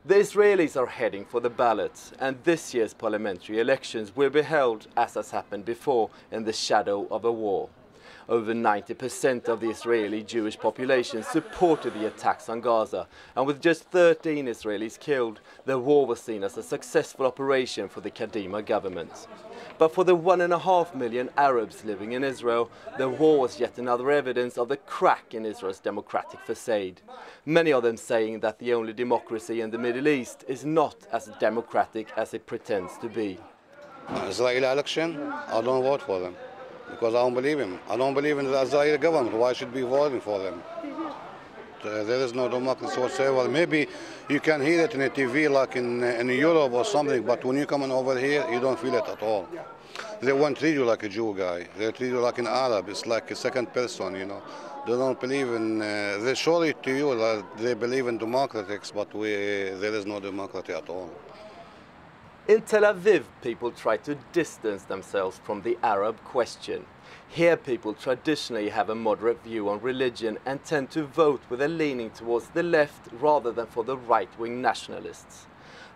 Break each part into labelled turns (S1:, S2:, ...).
S1: The Israelis are heading for the ballots, and this year's parliamentary elections will be held, as has happened before, in the shadow of a war. Over 90% of the Israeli Jewish population supported the attacks on Gaza, and with just 13 Israelis killed, the war was seen as a successful operation for the Kadima government. But for the 1.5 million Arabs living in Israel, the war was yet another evidence of the crack in Israel's democratic facade. Many of them saying that the only democracy in the Middle East is not as democratic as it pretends to be.
S2: Israeli election, I don't vote for them because I don't believe him. I don't believe in the Israeli government. Why should I be voting for them? There is no democracy whatsoever. Maybe you can hear it in the TV like in Europe or something, but when you come over here, you don't feel it at all. They won't treat you like a Jew guy. They treat you like an Arab. It's like a second person, you know. They don't believe in, they show it to you that they believe in democratics, but there is no democracy at all.
S1: In Tel Aviv, people try to distance themselves from the Arab question. Here, people traditionally have a moderate view on religion and tend to vote with a leaning towards the left rather than for the right-wing nationalists.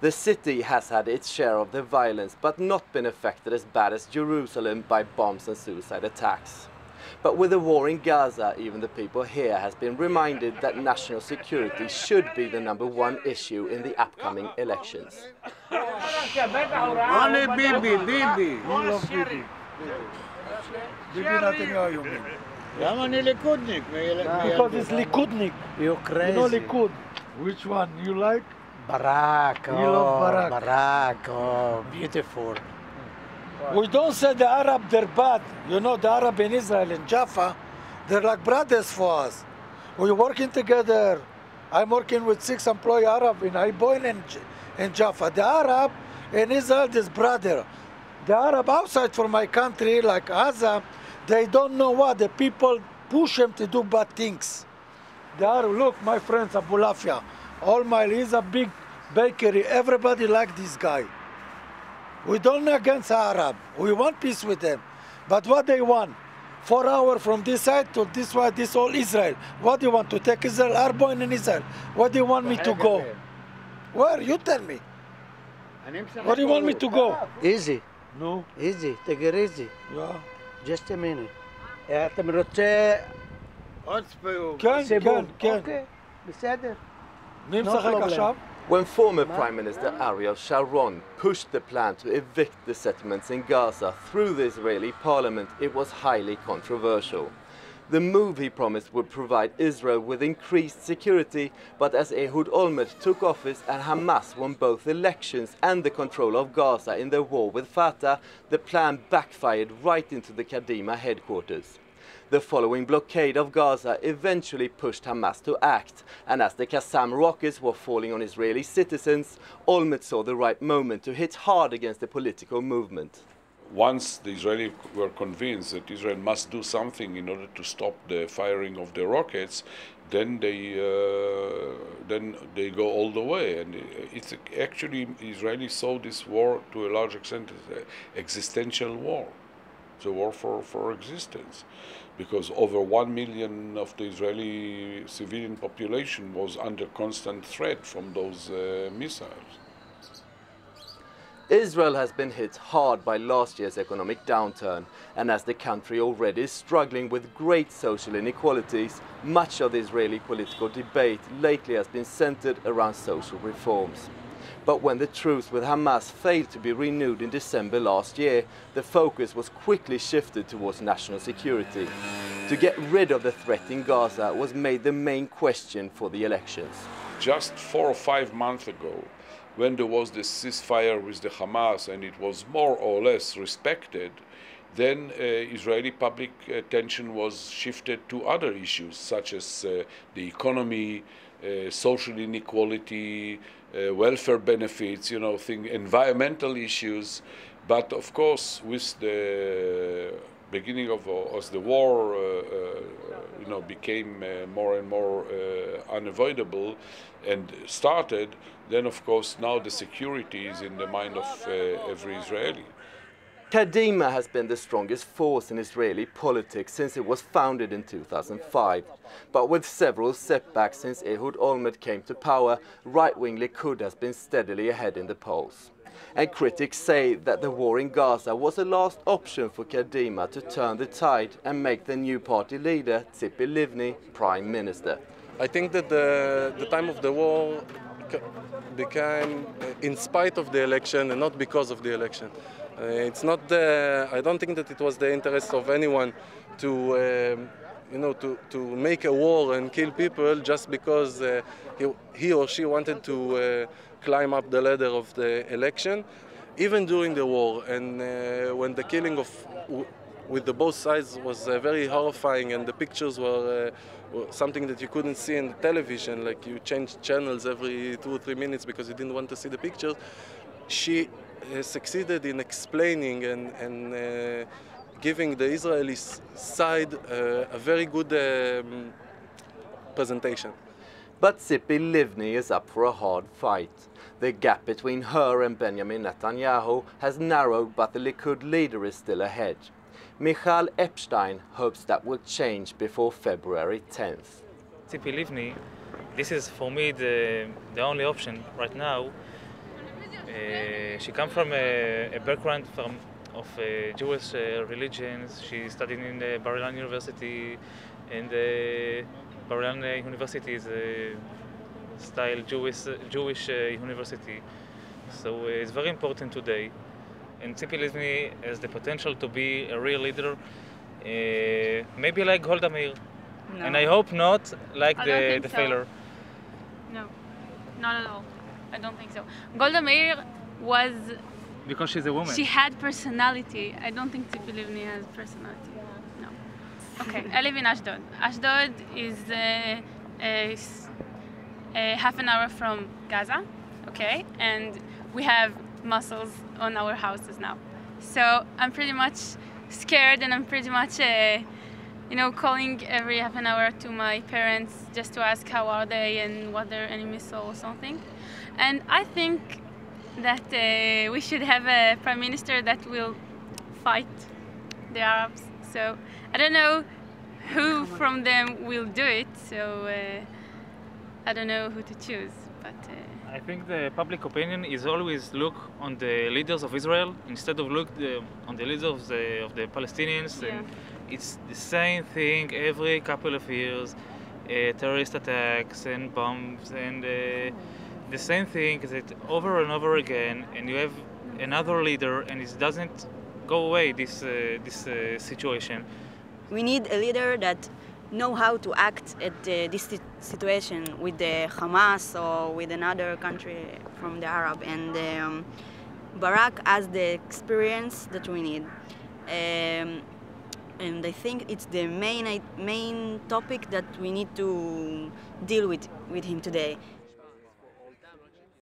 S1: The city has had its share of the violence, but not been affected as bad as Jerusalem by bombs and suicide attacks. But with the war in Gaza, even the people here has been reminded that national security should be the #1 issue in the upcoming elections.
S3: Only Bibi.
S4: Because it's Likudnik.
S5: You're crazy.
S4: You know Likud. Which one you like?
S5: Barak.
S4: You love Barak.
S5: Barak. Oh, beautiful.
S4: We don't say the Arab they're bad. You know, the Arab in Israel, in Jaffa, they're like brothers for us. We're working together. I'm working with 6 employee Arab in Aiboin in Jaffa. The Arab in Israel is brother. The Arab outside from my country, like Gaza, they don't know what. The people push them to do bad things. The Arab, look, my friends, Abulafia, he's a big bakery. Everybody like this guy. We don't against Arab. We want peace with them. But what they want? 4 hours from this side to this side, this whole Israel. What do you want to take Israel? Arboin in Israel. What do you want me to go? Where? You tell me. Where do you want me to go?
S5: Easy.
S4: No.
S5: Easy. Take it easy.
S4: Yeah.
S5: Just a minute. אתם רוצה...
S4: כן.
S5: אוקיי, בסדר.
S4: מי משחק עכשיו?
S1: When former Prime Minister Ariel Sharon pushed the plan to evict the settlements in Gaza through the Israeli parliament, it was highly controversial. The move, he promised, would provide Israel with increased security, but as Ehud Olmert took office and Hamas won both elections and the control of Gaza in their war with Fatah, the plan backfired right into the Kadima headquarters. The following blockade of Gaza eventually pushed Hamas to act, and as the Qassam rockets were falling on Israeli citizens, Olmert saw the right moment to hit hard against the political movement.
S6: Once the Israelis were convinced that Israel must do something in order to stop the firing of the rockets, then they go all the way. And it's actually, Israelis saw this war to a large extent as an existential war. It's a war for existence, because over 1 million of the Israeli civilian population was under constant threat from those missiles.
S1: Israel has been hit hard by last year's economic downturn, and as the country already is struggling with great social inequalities, much of the Israeli political debate lately has been centered around social reforms. But when the truce with Hamas failed to be renewed in December last year, the focus was quickly shifted towards national security. To get rid of the threat in Gaza was made the main question for the elections.
S6: Just 4 or 5 months ago, when there was this ceasefire with the Hamas and it was more or less respected, then Israeli public attention was shifted to other issues such as the economy, social inequality, welfare benefits, environmental issues. But of course, with the beginning of as the war became more and more unavoidable and started, then of course now the security is in the mind of every Israeli.
S1: Kadima has been the strongest force in Israeli politics since it was founded in 2005. But with several setbacks since Ehud Olmert came to power, right-wing Likud has been steadily ahead in the polls. And critics say that the war in Gaza was a last option for Kadima to turn the tide and make the new party leader, Tzipi Livni, prime minister.
S3: I think that the time of the war became in spite of the election and not because of the election. It's not I don't think that it was the interest of anyone to to make a war and kill people just because he or she wanted to climb up the ladder of the election. Even during the war, and when the killing with the both sides was very horrifying, and the pictures were something that you couldn't see in television, like you changed channels every 2 or 3 minutes because you didn't want to see the pictures. She succeeded in explaining and giving the Israeli side a very good presentation.
S1: But Tzipi Livni is up for a hard fight. The gap between her and Benjamin Netanyahu has narrowed, but the Likud leader is still ahead. Michal Epstein hopes that will change before February 10th.
S7: Tzipi Livni, this is for me the only option right now. She comes from a background of Jewish religions. She studied in the Bar-Ilan University, and Bar-Ilan University is a style Jewish university. So it's very important today. And Tzipi Livni has the potential to be a real leader, maybe like Golda Meir.
S8: No.
S7: And I hope not like the
S8: so.
S7: failure.
S8: No, not at all. I don't think so. Golda Meir was...
S7: Because she's a woman.
S8: She had personality. I don't think Tzipi Livni has personality. No. Okay, I live in Ashdod. Ashdod is half an hour from Gaza, okay? And we have mussels on our houses now. So I'm pretty much scared, and I'm pretty much calling every half an hour to my parents just to ask how are they and what there any missile or something. And I think that we should have a prime minister that will fight the Arabs. So I don't know who from them will do it, so I don't know who to choose. But
S7: I think the public opinion is always look on the leaders of Israel instead of look on the leaders of the Palestinians.
S8: Yeah.
S7: And it's the same thing every couple of years, terrorist attacks and bombs, and the same thing is it over and over again. And you have another leader, and it doesn't go away. This situation.
S9: We need a leader that know how to act at this situation with the Hamas or with another country from the Arab, and Barak has the experience that we need, and I think it's the main topic that we need to deal with him today.